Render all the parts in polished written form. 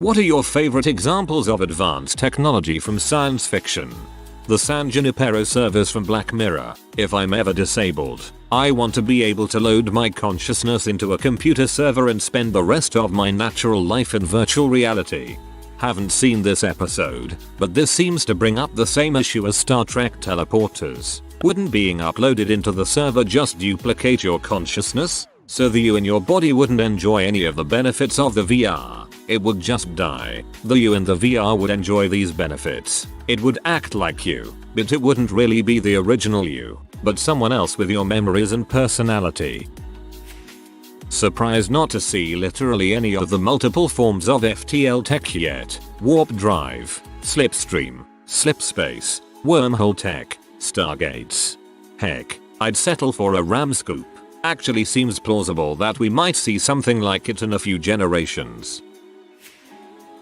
What are your favorite examples of advanced technology from science fiction? The San Junipero service from Black Mirror. If I'm ever disabled, I want to be able to load my consciousness into a computer server and spend the rest of my natural life in virtual reality. Haven't seen this episode, but this seems to bring up the same issue as Star Trek teleporters. Wouldn't being uploaded into the server just duplicate your consciousness? So the you in your body wouldn't enjoy any of the benefits of the VR. It would just die. The you in the VR would enjoy these benefits. It would act like you, but it wouldn't really be the original you, but someone else with your memories and personality. Surprised not to see literally any of the multiple forms of FTL tech yet. Warp drive, slipstream, slipspace, wormhole tech, stargates. Heck, I'd settle for a RAM scoop. Actually seems plausible that we might see something like it in a few generations.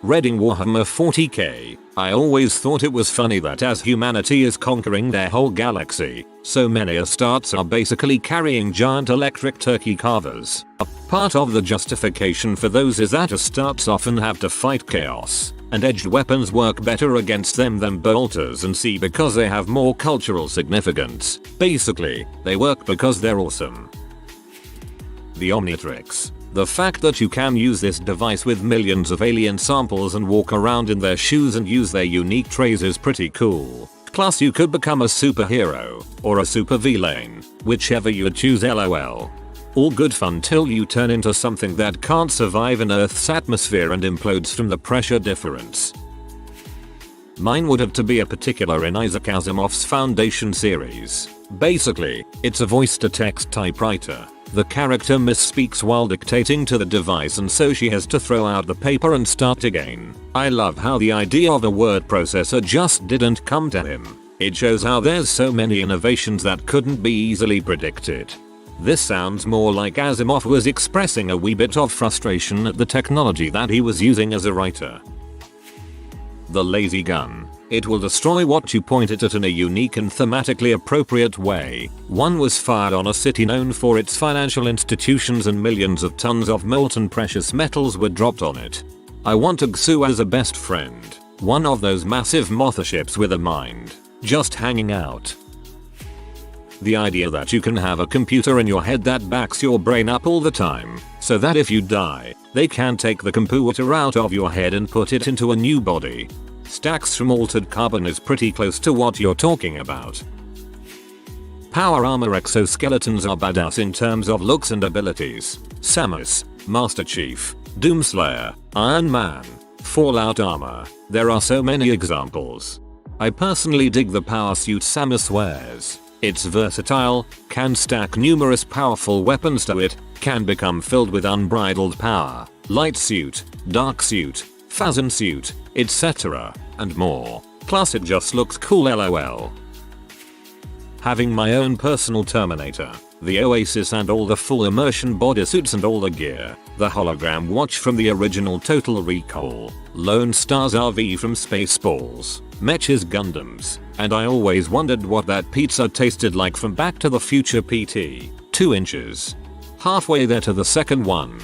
Reading Warhammer 40k, I always thought it was funny that as humanity is conquering their whole galaxy, so many Astartes are basically carrying giant electric turkey carvers. A part of the justification for those is that Astartes often have to fight chaos, and edged weapons work better against them than bolters and C because they have more cultural significance. Basically, they work because they're awesome. The Omnitrix. The fact that you can use this device with millions of alien samples and walk around in their shoes and use their unique trays is pretty cool. Plus you could become a superhero, or a super villain, whichever you choose lol. All good fun till you turn into something that can't survive in Earth's atmosphere and implodes from the pressure difference. Mine would have to be a particular in Isaac Asimov's Foundation series. Basically, it's a voice-to-text typewriter. The character misspeaks while dictating to the device and so she has to throw out the paper and start again. I love how the idea of a word processor just didn't come to him. It shows how there's so many innovations that couldn't be easily predicted. This sounds more like Asimov was expressing a wee bit of frustration at the technology that he was using as a writer. The lazy gun. It will destroy what you point it at in a unique and thematically appropriate way. One was fired on a city known for its financial institutions and millions of tons of molten precious metals were dropped on it. I want a Xu as a best friend. One of those massive motherships with a mind. Just hanging out. The idea that you can have a computer in your head that backs your brain up all the time, so that if you die, they can take the computer out of your head and put it into a new body. Stacks from altered carbon is pretty close to what you're talking about. Power armor exoskeletons are badass in terms of looks and abilities. Samus, Master Chief, Doomslayer, Iron Man, Fallout armor. There are so many examples. I personally dig the power suit Samus wears. It's versatile, can stack numerous powerful weapons to it, can become filled with unbridled power. Light suit, dark suit, Phazon suit, etc. and more. Plus it just looks cool lol. Having my own personal Terminator, the Oasis and all the full immersion bodysuits and all the gear, the hologram watch from the original Total Recall, Lone Star's RV from Spaceballs, Mech's Gundams, and I always wondered what that pizza tasted like from Back to the Future PT. 2 inches. Halfway there to the second one.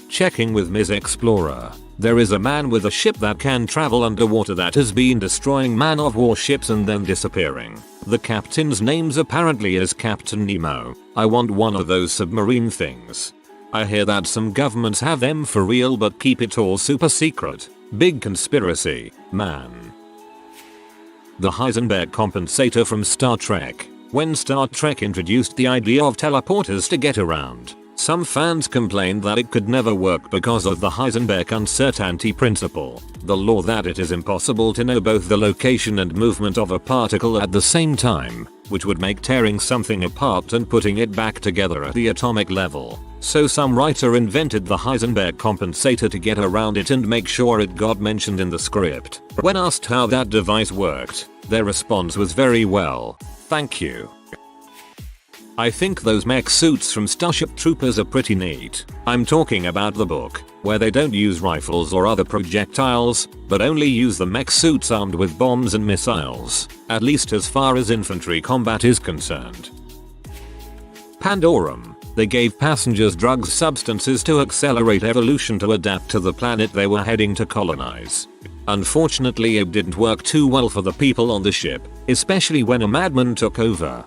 Checking with Ms. Explorer. There is a man with a ship that can travel underwater that has been destroying man-of-war ships and then disappearing. The captain's name's apparently is Captain Nemo. I want one of those submarine things. I hear that some governments have them for real but keep it all super secret. Big conspiracy, man. The Heisenberg compensator from Star Trek. When Star Trek introduced the idea of teleporters to get around, some fans complained that it could never work because of the Heisenberg uncertainty principle, the law that it is impossible to know both the location and movement of a particle at the same time, which would make tearing something apart and putting it back together at the atomic level. So some writer invented the Heisenberg compensator to get around it and make sure it got mentioned in the script. When asked how that device worked, their response was very well, thank you. I think those mech suits from Starship Troopers are pretty neat. I'm talking about the book, where they don't use rifles or other projectiles, but only use the mech suits armed with bombs and missiles, at least as far as infantry combat is concerned. Pandorum. They gave passengers drugs, substances to accelerate evolution to adapt to the planet they were heading to colonize. Unfortunately, it didn't work too well for the people on the ship, especially when a madman took over.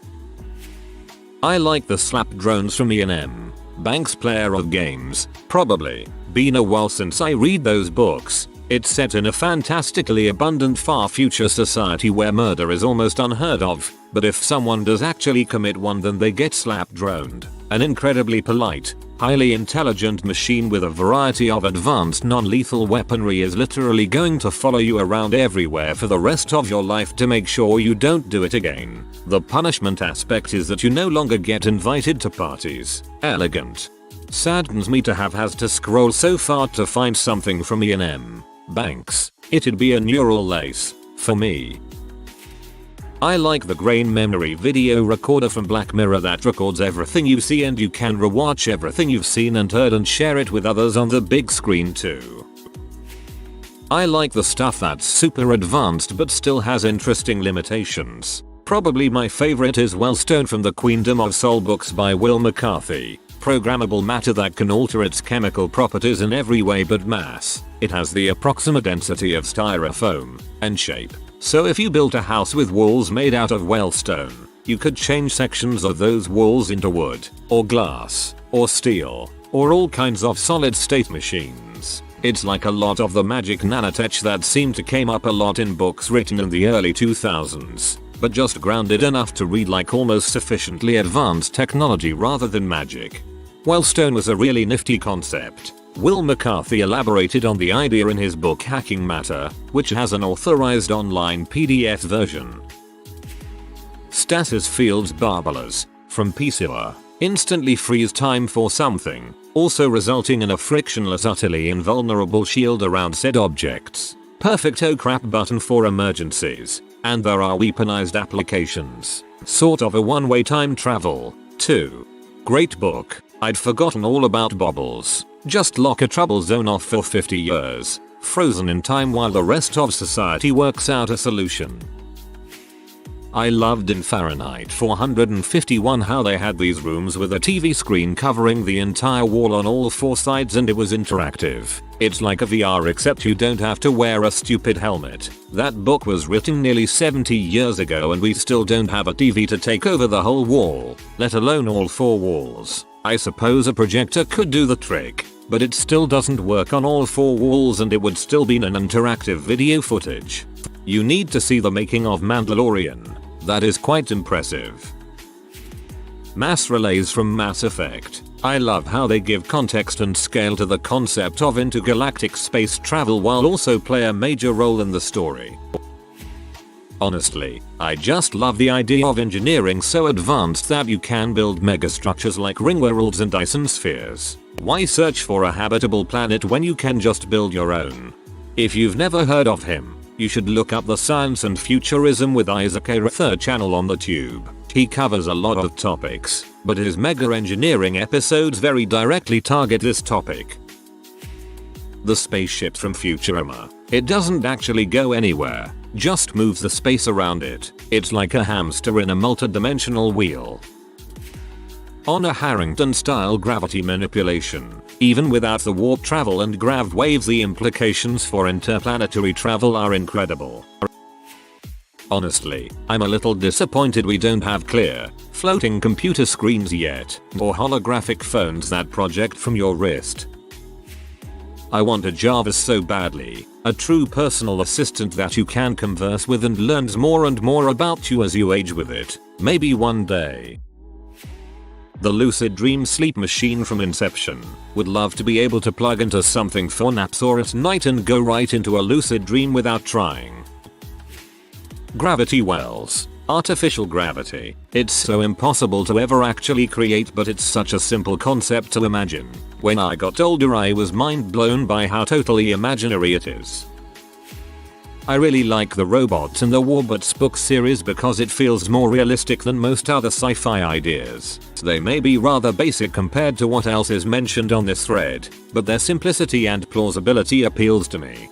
I like the slap drones from E&M. Banks player of games, probably. Been a while since I read those books. It's set in a fantastically abundant far future society where murder is almost unheard of, but if someone does actually commit one then they get slap droned. An incredibly polite, highly intelligent machine with a variety of advanced non-lethal weaponry is literally going to follow you around everywhere for the rest of your life to make sure you don't do it again. The punishment aspect is that you no longer get invited to parties. Elegant. Saddens me to have has to scroll so far to find something from E&M. Banks. It'd be a neural lace. For me. I like the grain memory video recorder from Black Mirror that records everything you see and you can rewatch everything you've seen and heard and share it with others on the big screen too. I like the stuff that's super advanced but still has interesting limitations. Probably my favorite is Wellstone from the Queendom of Soul books by Will McCarthy. Programmable matter that can alter its chemical properties in every way but mass. It has the approximate density of styrofoam and shape. So if you built a house with walls made out of Wellstone, you could change sections of those walls into wood, or glass, or steel, or all kinds of solid state machines. It's like a lot of the magic nanotech that seemed to came up a lot in books written in the early 2000s, but just grounded enough to read like almost sufficiently advanced technology rather than magic. Wellstone was a really nifty concept. Will McCarthy elaborated on the idea in his book Hacking Matter, which has an authorized online PDF version. Stasis fields barbalas, from PCUR, instantly freeze time for something, also resulting in a frictionless utterly invulnerable shield around said objects. Perfect oh crap button for emergencies, and there are weaponized applications. Sort of a one-way time travel, too. Great book. I'd forgotten all about bobbles. Just lock a trouble zone off for 50 years, frozen in time while the rest of society works out a solution. I loved in Fahrenheit 451 how they had these rooms with a TV screen covering the entire wall on all four sides and it was interactive. It's like a VR except you don't have to wear a stupid helmet. That book was written nearly 70 years ago and we still don't have a TV to take over the whole wall, let alone all four walls. I suppose a projector could do the trick, but it still doesn't work on all four walls and it would still be an interactive video footage. You need to see the making of Mandalorian. That is quite impressive. Mass relays from Mass Effect. I love how they give context and scale to the concept of intergalactic space travel while also play a major role in the story. Honestly, I just love the idea of engineering so advanced that you can build megastructures like ring worlds and Dyson spheres. Why search for a habitable planet when you can just build your own? If you've never heard of him, you should look up the Science and Futurism with Isaac A. third channel on the tube. He covers a lot of topics, but his mega engineering episodes very directly target this topic. The spaceship from Futurama. It doesn't actually go anywhere, just moves the space around it. It's like a hamster in a multi-dimensional wheel. On a Harrington-style gravity manipulation. Even without the warp travel and grav waves, the implications for interplanetary travel are incredible. Honestly, I'm a little disappointed we don't have clear, floating computer screens yet, or holographic phones that project from your wrist. I want a Jarvis so badly, a true personal assistant that you can converse with and learns more and more about you as you age with it. Maybe one day. The lucid dream sleep machine from Inception. Would love to be able to plug into something for naps or at night and go right into a lucid dream without trying. Gravity wells. Artificial gravity. It's so impossible to ever actually create, but it's such a simple concept to imagine. When I got older I was mind blown by how totally imaginary it is. I really like the Robots in the Warbots book series because it feels more realistic than most other sci-fi ideas. They may be rather basic compared to what else is mentioned on this thread, but their simplicity and plausibility appeals to me.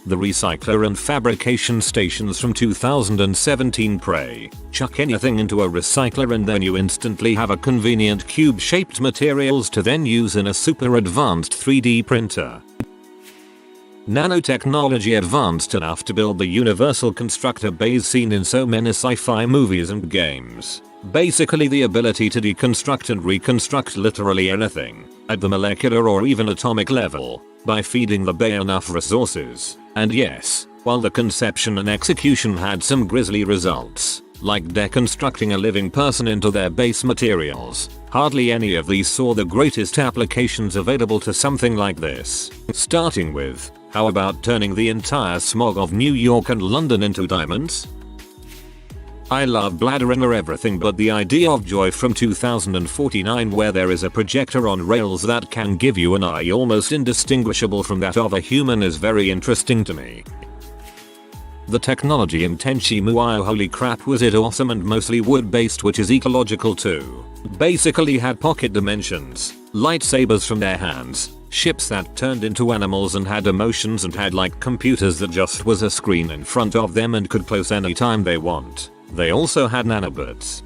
The recycler and fabrication stations from 2017 pray. Chuck anything into a recycler and then you instantly have a convenient cube-shaped materials to then use in a super advanced 3D printer. Nanotechnology advanced enough to build the universal constructor base seen in so many sci-fi movies and games. Basically the ability to deconstruct and reconstruct literally anything, at the molecular or even atomic level, by feeding the bay enough resources. And yes, while the conception and execution had some grisly results, like deconstructing a living person into their base materials, hardly any of these saw the greatest applications available to something like this. Starting with, how about turning the entire smog of New York and London into diamonds? I love Blade Runner everything but the idea of Joy from 2049 where there is a projector on rails that can give you an eye almost indistinguishable from that of a human is very interesting to me. The technology in Tenchi Muyo, holy crap was it awesome, and mostly wood based, which is ecological too. Basically had pocket dimensions, lightsabers from their hands, ships that turned into animals and had emotions, and had like computers that just was a screen in front of them and could close anytime they want. They also had nanobots.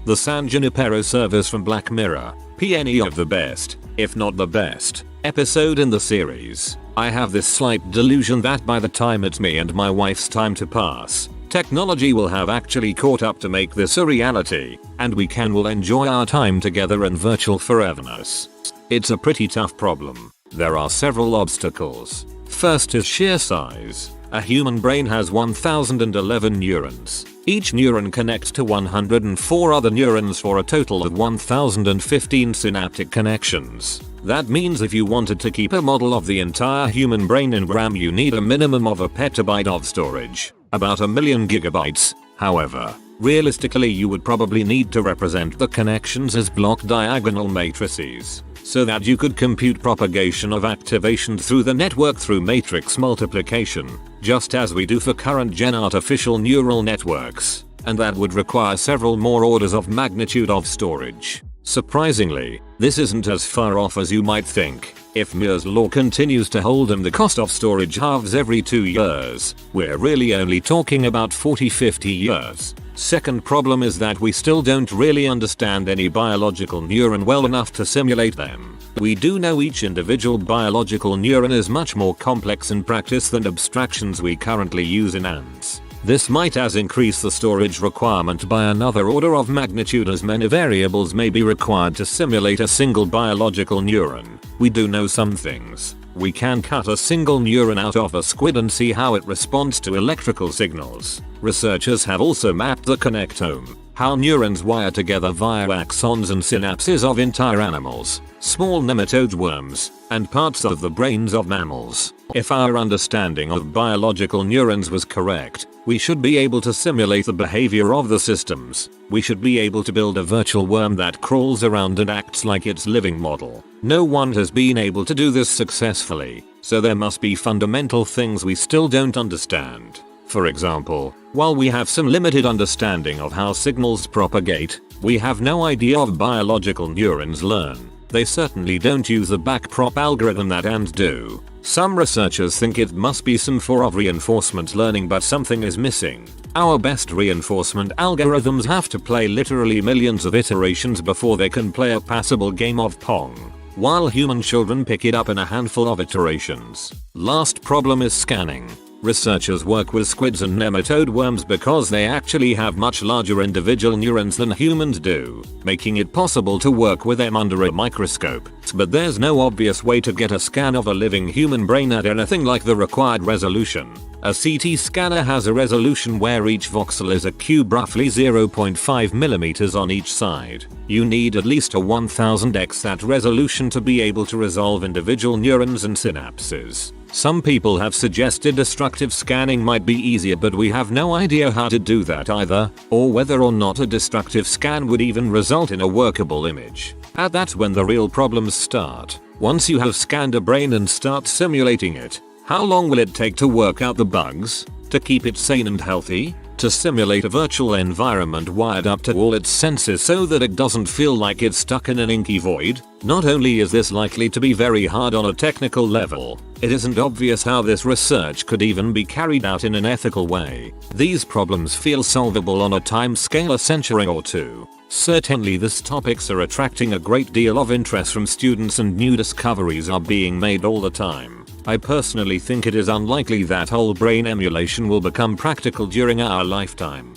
The San Junipero service from Black Mirror, any of the best, if not the best, episode in the series. I have this slight delusion that by the time it's me and my wife's time to pass, technology will have actually caught up to make this a reality, and we will enjoy our time together in virtual foreverness. It's a pretty tough problem. There are several obstacles. First is sheer size. A human brain has 1011 neurons. Each neuron connects to 104 other neurons for a total of 1015 synaptic connections. That means if you wanted to keep a model of the entire human brain in RAM, you need a minimum of a petabyte of storage, about a million gigabytes. However, realistically you would probably need to represent the connections as block diagonal matrices, so that you could compute propagation of activation through the network through matrix multiplication, just as we do for current gen artificial neural networks, and that would require several more orders of magnitude of storage. Surprisingly, this isn't as far off as you might think. If Moore's law continues to hold and the cost of storage halves every 2 years, we're really only talking about 40-50 years. Second problem is that we still don't really understand any biological neuron well enough to simulate them. We do know each individual biological neuron is much more complex in practice than abstractions we currently use in ants. This might increase the storage requirement by another order of magnitude, as many variables may be required to simulate a single biological neuron. We do know some things. We can cut a single neuron out of a squid and see how it responds to electrical signals. Researchers have also mapped the connectome, how neurons wire together via axons and synapses of entire animals, small nematode worms, and parts of the brains of mammals. If our understanding of biological neurons was correct, we should be able to simulate the behavior of the systems. We should be able to build a virtual worm that crawls around and acts like its living model. No one has been able to do this successfully, so there must be fundamental things we still don't understand. For example, while we have some limited understanding of how signals propagate, we have no idea of biological neurons learn. They certainly don't use a backprop algorithm that ants do. Some researchers think it must be some form of reinforcement learning, but something is missing. Our best reinforcement algorithms have to play literally millions of iterations before they can play a passable game of Pong, while human children pick it up in a handful of iterations. Last problem is scanning. Researchers work with squids and nematode worms because they actually have much larger individual neurons than humans do, making it possible to work with them under a microscope. But there's no obvious way to get a scan of a living human brain at anything like the required resolution. A CT scanner has a resolution where each voxel is a cube roughly 0.5 mm on each side. You need at least a 1000x that resolution to be able to resolve individual neurons and synapses. Some people have suggested destructive scanning might be easier, but we have no idea how to do that either, or whether or not a destructive scan would even result in a workable image. And that's when the real problems start. Once you have scanned a brain and start simulating it, how long will it take to work out the bugs, to keep it sane and healthy, to to simulate a virtual environment wired up to all its senses so that it doesn't feel like it's stuck in an inky void. Not only is this likely to be very hard on a technical level, it isn't obvious how this research could even be carried out in an ethical way. These problems feel solvable on a time scale a century or two. Certainly these topics are attracting a great deal of interest from students and new discoveries are being made all the time. I personally think it is unlikely that whole brain emulation will become practical during our lifetime.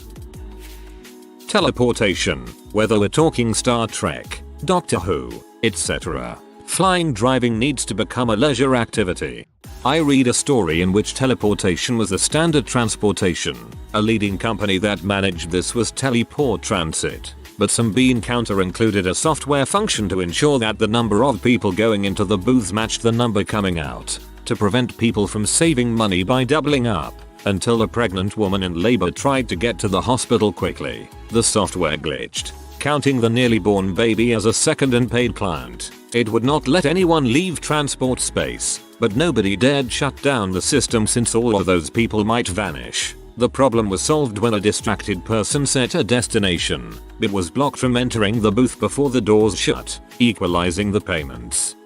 Teleportation. Whether we're talking Star Trek, Doctor Who, etc., flying driving needs to become a leisure activity. I read a story in which teleportation was the standard transportation. A leading company that managed this was Teleport Transit. But some bean counter included a software function to ensure that the number of people going into the booths matched the number coming out, to prevent people from saving money by doubling up, until a pregnant woman in labor tried to get to the hospital quickly. The software glitched, counting the nearly born baby as a second unpaid client. It would not let anyone leave transport space, but nobody dared shut down the system since all of those people might vanish. The problem was solved when a distracted person set a destination. It was blocked from entering the booth before the doors shut, equalizing the payments.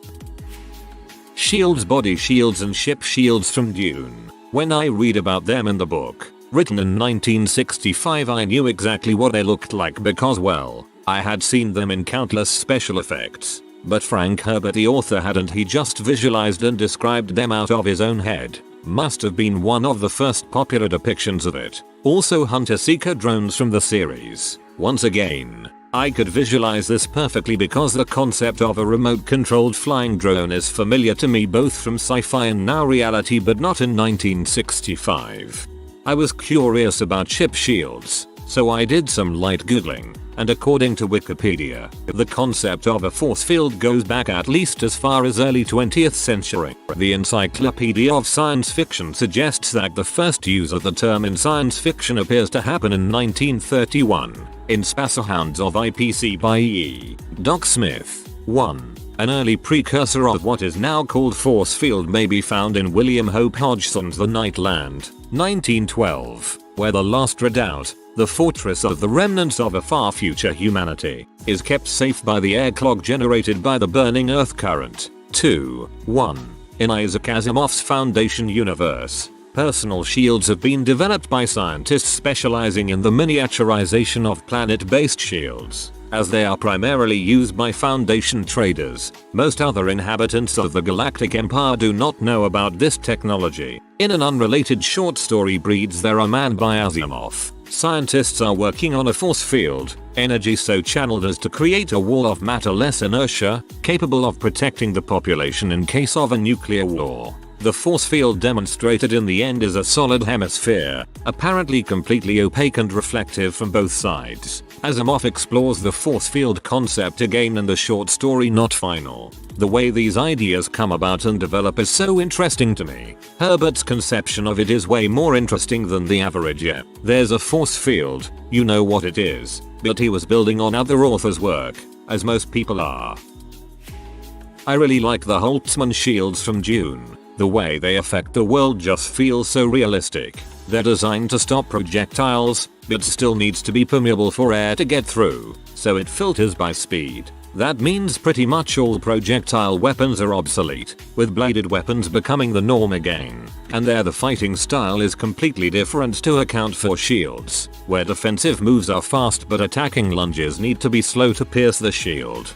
Shields, body shields and ship shields from Dune. When I read about them in the book, written in 1965, I knew exactly what they looked like because, well, I had seen them in countless special effects. But Frank Herbert, the author, hadn't. He just visualized and described them out of his own head. Must have been one of the first popular depictions of it. Also hunter-seeker drones from the series. Once again, I could visualize this perfectly because the concept of a remote-controlled flying drone is familiar to me both from sci-fi and now reality, but not in 1965. I was curious about ship shields, so I did some light googling. And according to Wikipedia, the concept of a force field goes back at least as far as early 20th century. The Encyclopedia of Science Fiction suggests that the first use of the term in science fiction appears to happen in 1931, in Spacehounds of IPC by E. Doc Smith. 1. An early precursor of what is now called force field may be found in William Hope Hodgson's The Night Land, 1912, where the last redoubt, the fortress of the remnants of a far future humanity, is kept safe by the air clog generated by the burning earth current. 2. 1. In Isaac Asimov's Foundation universe, personal shields have been developed by scientists specializing in the miniaturization of planet-based shields. As they are primarily used by Foundation traders, most other inhabitants of the Galactic Empire do not know about this technology. In an unrelated short story Breeds There a Man by Asimov, scientists are working on a force field, energy so channeled as to create a wall of matter-less inertia, capable of protecting the population in case of a nuclear war. The force field demonstrated in the end is a solid hemisphere, apparently completely opaque and reflective from both sides. Asimov explores the force field concept again in the short story Not Final. The way these ideas come about and develop is so interesting to me. Herbert's conception of it is way more interesting than the average. Yeah, there's a force field, you know what it is, but he was building on other authors' work, as most people are. I really like the Holtzman shields from Dune. The way they affect the world just feels so realistic. They're designed to stop projectiles, but still needs to be permeable for air to get through, so it filters by speed. That means pretty much all projectile weapons are obsolete, with bladed weapons becoming the norm again. And there the fighting style is completely different to account for shields, where defensive moves are fast but attacking lunges need to be slow to pierce the shield.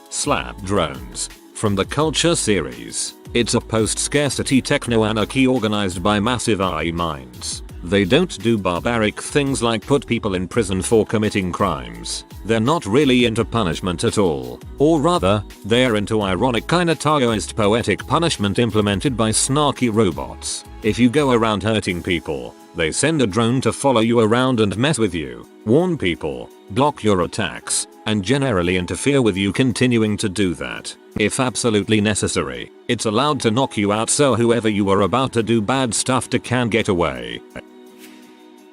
Slap drones. From the Culture series. It's a post-scarcity techno-anarchy organized by massive AI minds. They don't do barbaric things like put people in prison for committing crimes. They're not really into punishment at all. Or rather, they're into ironic kinda Taoist poetic punishment implemented by snarky robots. If you go around hurting people, they send a drone to follow you around and mess with you, warn people, block your attacks, and generally interfere with you continuing to do that. If absolutely necessary, it's allowed to knock you out so whoever you are about to do bad stuff to can get away.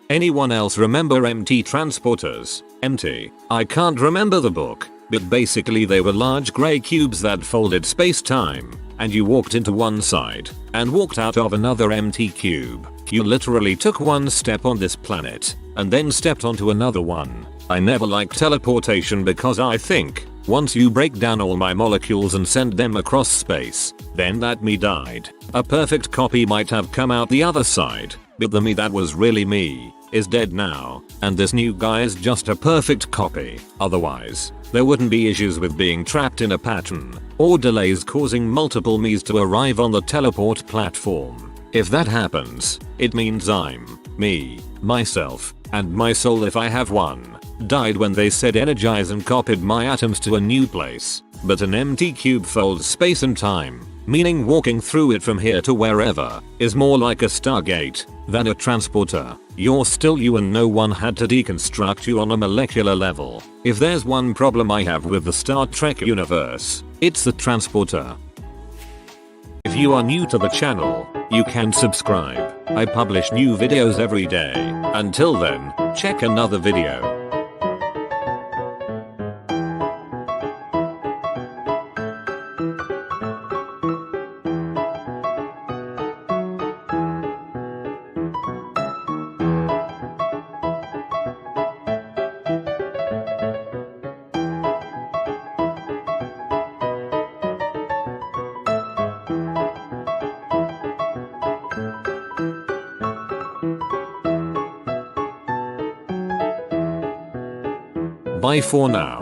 Anyone else remember MT transporters? MT. I can't remember the book, but basically they were large grey cubes that folded space-time, and you walked into one side, and walked out of another empty cube. You literally took one step on this planet and then stepped onto another one. I never liked teleportation because I think once you break down all my molecules and send them across space, then that me died. A perfect copy might have come out the other side, but the me that was really me is dead now, and this new guy is just a perfect copy. Otherwise, there wouldn't be issues with being trapped in a pattern, or delays causing multiple me's to arrive on the teleport platform. If that happens, it means I'm, me, myself, and my soul if I have one, died when they said energize and copied my atoms to a new place. But an empty cube folds space and time, meaning walking through it from here to wherever is more like a Stargate than a transporter. You're still you and no one had to deconstruct you on a molecular level. If there's one problem I have with the Star Trek universe, it's the transporter. If you are new to the channel, you can subscribe. I publish new videos every day. Until then, check another video. Bye for now.